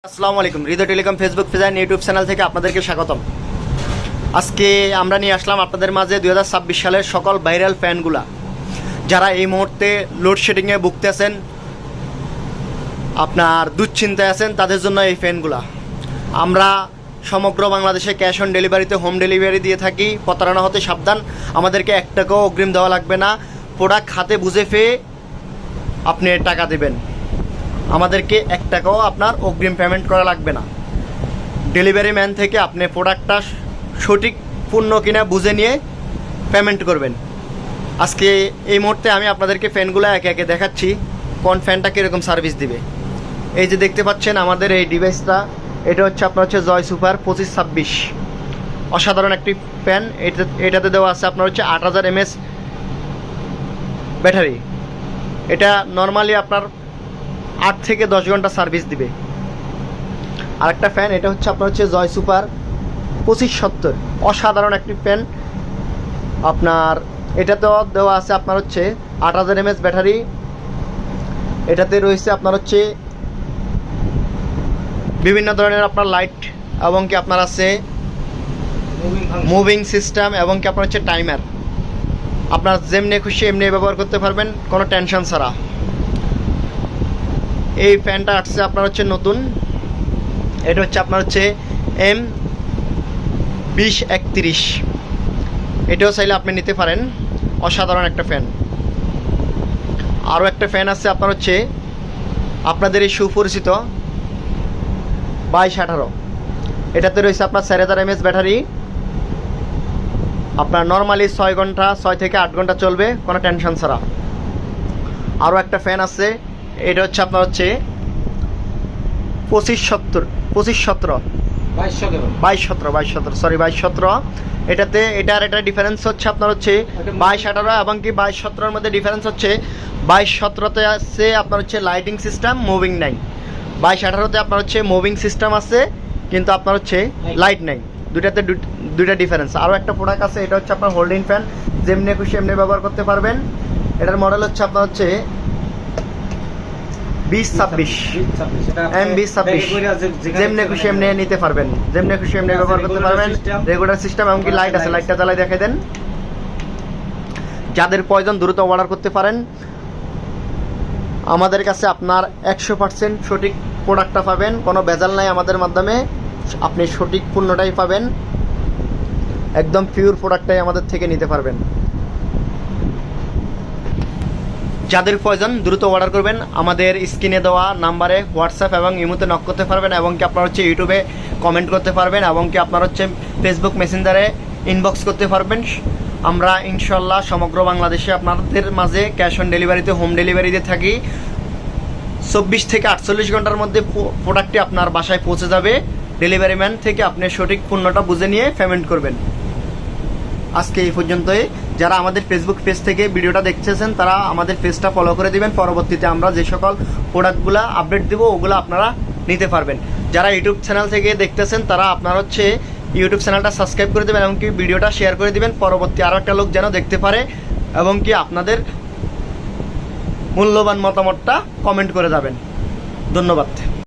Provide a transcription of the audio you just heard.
আসসালামু আলাইকুম। Hridoy telecom Facebook page and YouTube channel থেকে আপনাদেরকে স্বাগতম। আজকে আমরা নিয়ে আসলাম আপনাদের মাঝে 2026 সালের সকল ভাইরাল ফ্যানগুলা, যারা এই মুহূর্তে লোডশেডিংয়ে ভুগতেছেন, আপনার দুশ্চিন্তায় আছেন, তাদের জন্য এই ফ্যানগুলা। আমরা সমগ্র বাংলাদেশে ক্যাশ অন ডেলিভারিতে হোম ডেলিভারি দিয়ে থাকি। প্রতারণা হতে সাবধান। আমাদেরকে 1 টাকাও অগ্রিম দেওয়া লাগবে না। প্রোডাক্ট হাতে বুঝে পেয়ে আপনি টাকা দেবেন। আমাদেরকে 1 টাকাও আপনার অগ্রিম পেমেন্ট করা লাগবে না। ডেলিভারি ম্যান থেকে আপনি প্রোডাক্টটা সঠিক পূর্ণ কিনা বুঝে নিয়ে পেমেন্ট করবেন। আজকে এই মুহূর্তে আমি আপনাদেরকে ফ্যানগুলো একে একে দেখাচ্ছি কোন ফ্যানটা কীরকম সার্ভিস দিবে। এই যে দেখতে পাচ্ছেন আমাদের এই ডিভাইসটা, এটা হচ্ছে আপনার জয় সুপার 2526। অসাধারণ একটি ফ্যান। এটাতে দেওয়া আছে আপনার হচ্ছে 8000 mAh ব্যাটারি। এটা নর্মালি আপনার 8 থেকে 10 ঘন্টা সার্ভিস দিবে। আরেকটা ফ্যান, এটা হচ্ছে আপনার জয় সুপার 2570। অসাধারণ একটি ফ্যান। আপনার এটাতেও দেওয়া আছে আপনার 8000 mAh ব্যাটারি। এটাতে রয়েছে আপনার বিভিন্ন ধরনের আপনার লাইট, এবং কি আপনার আছে মুভিং সিস্টেম, এবং কি আপনার টাইমার। আপনার যেমনি খুশি এমনি ব্যবহার করতে পারবেন কোনো টেনশন ছাড়া। এই ফ্যানটা আসছে আপনার নতুন। এটা হচ্ছে আপনার M2031। এটাও চাইলে আপনি নিতে পারেন। অসাধারণ একটা ফ্যান। আরও একটা ফ্যান আছে আপনার আপনাদের এই সুপরিচিত 2218। এটাতে রয়েছে আপনার 4000 mAh ব্যাটারি। আপনার নর্মালি 6 থেকে 8 ঘন্টা চলবে কোনো টেনশন ছাড়া। আরও একটা ফ্যান আছে, এটা হচ্ছে আপনার 2217। এটাতে এটার ডিফারেন্স হচ্ছে আপনার 2218 এবং কি 2217 মধ্যে ডিফারেন্স হচ্ছে 2217তে আছে আপনার লাইটিং সিস্টেম, মুভিং নাই। 2218তে আপনার মুভিং সিস্টেম আছে, কিন্তু আপনার লাইট নাই। দুইটাতে দুইটা ডিফারেন্স। আরও একটা প্রোডাক্ট আছে, এটা হচ্ছে আপনার হোল্ডিং ফ্যান। যেমনি খুশি এমনি ব্যবহার করতে পারবেন। এটার মডেল হচ্ছে আপনার M2026। যেমনি খুশি এমনি নিতে পারবেন, যেমনি খুশি এমনি ব্যবহার করতে পারবেন। রেগুলার সিস্টেম, এমনকি লাইট আছে, লাইটটা জ্বালাই দেখে দেন। যাদের প্রয়োজন দ্রুত অর্ডার করতে পারেন। আমাদের কাছে আপনার 100% সঠিক প্রোডাক্টটা পাবেন, কোনো ভেজাল নাই। আমাদের মাধ্যমে আপনি সঠিক পণ্যটাই পাবেন, একদম পিওর প্রোডাক্টটাই আমাদের থেকে নিতে পারবেন। যাদের প্রয়োজন দ্রুত অর্ডার করবেন। আমাদের স্ক্রিনে দেওয়া নাম্বারে হোয়াটসঅ্যাপ এবং ইমোতে নক করতে পারবেন, এবং কি আপনার ইউটিউবে কমেন্ট করতে পারবেন, এবং কি আপনার ফেসবুক মেসেঞ্জারে ইনবক্স করতে পারবেন। আমরা ইনশাল্লাহ সমগ্র বাংলাদেশে আপনাদের মাঝে ক্যাশ অন ডেলিভারিতে হোম ডেলিভারিতে থাকি। 24 থেকে 48 ঘন্টার মধ্যে প্রোডাক্টটি আপনার বাসায় পৌঁছে যাবে। ডেলিভারি ম্যান থেকে আপনি সঠিক পণ্যটা বুঝে নিয়ে পেমেন্ট করবেন। আজকে এই পর্যন্তই। যারা আমাদের ফেসবুক পেজ থেকে ভিডিওটা দেখতেছেন, তারা আমাদের পেজটা ফলো করে দিবেন। পরবর্তীতে আমরা যে সকল প্রোডাক্টগুলো আপডেট দেবো, ওগুলো আপনারা নিতে পারবেন। যারা ইউটিউব চ্যানেল থেকে দেখতেছেন, তারা আপনার ইউটিউব চ্যানেলটা সাবস্ক্রাইব করে দেবেন, এবং কি ভিডিওটা শেয়ার করে দিবেন, পরবর্তী আরও একটা লোক যেন দেখতে পারে, এবং কি আপনাদের মূল্যবান মতামতটা কমেন্ট করে যাবেন। ধন্যবাদ।